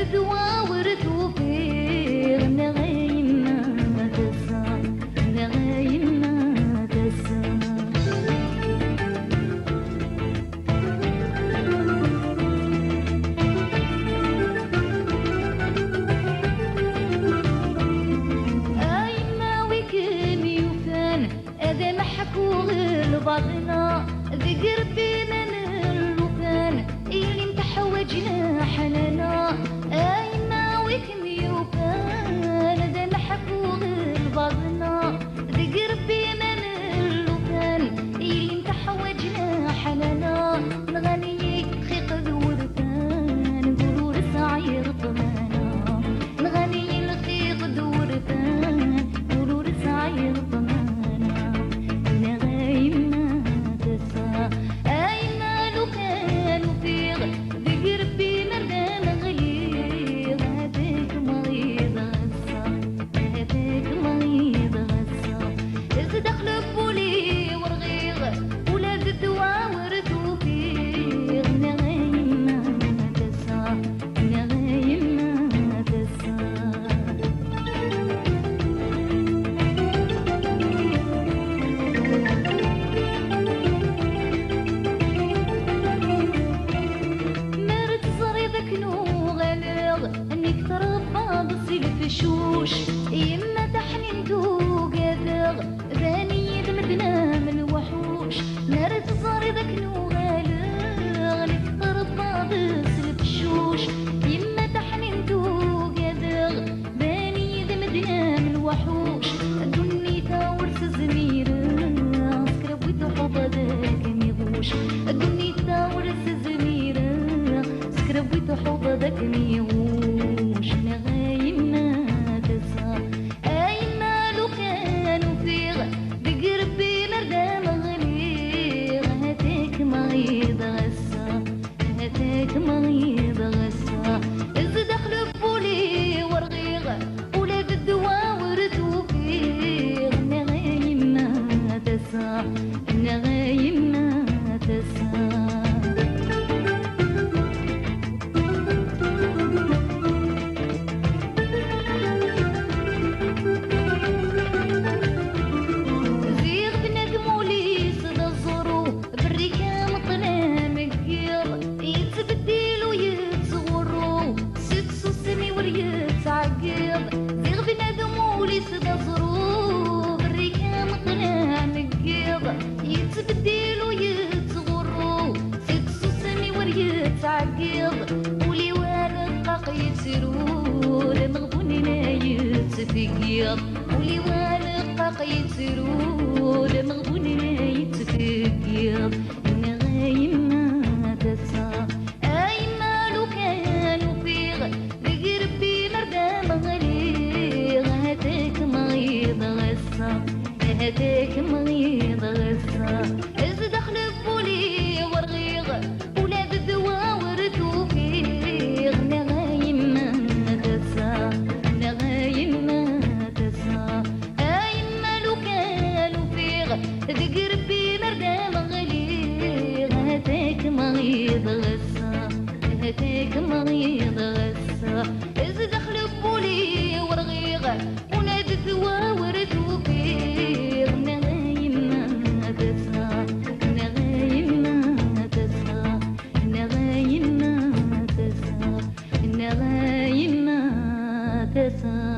تدواور توفير نغينا تسا نغينا تسا بعضنا ذكر بينا اللبان اللي متحوجنا حنانا ايما وكم يوكان دا نحكو غير بعضنا ذكر بينا اللبان اللي متحوجنا حنانا نغني خيق ذورتان نقولوا لسعير طمانا نغني الخيق ذورتان نقولوا لسعير طمانا شوش يما تحنينتو قادر ذاني دمدنا من الوحوش نار تصاري ذاك نوغالغ نكتر الطابس الفشوش يما تحنينتو قادر ذاني دمدنا من الوحوش الدني تاورس زميرة سكرب ويتحوط ذاك ميغوش الدني تاورس زميرة سكرب ويتحوط ذاك ميغوش نغايمنا مريض غسا إذ دخل بولي ورغيغ ولاد الدواور توفيغ نغايمنا تسا نغايمنا تسا زيغ بنادم ولي صدا ظروف الريكان طلع نقيض يتبدل ويتصغرو ست سوسني وريتعقيض ولي والقاق يتسرو لمغبوني لا يتفقيض ولي والقاق يتسرو لمغبوني لا يتفقيض نغايمنا تسا ايما لو كانوا فيغ هاتيك مريض غسا هاتيك مريض غسا إذ دخل بولي ورغيغ ولاد الدواور توفيغ نغايمنا تسا نغايمنا تسا أيما لو كانوا فيغ ذكر بي مردام غليغ هاتيك مريض غسا هاتيك مريض غسا إذ دخل بولي ورغيغ ونادي الدواور توفيغ نغايمنا تسا نغايمنا تسا نغايمنا تسا نغايمنا تسا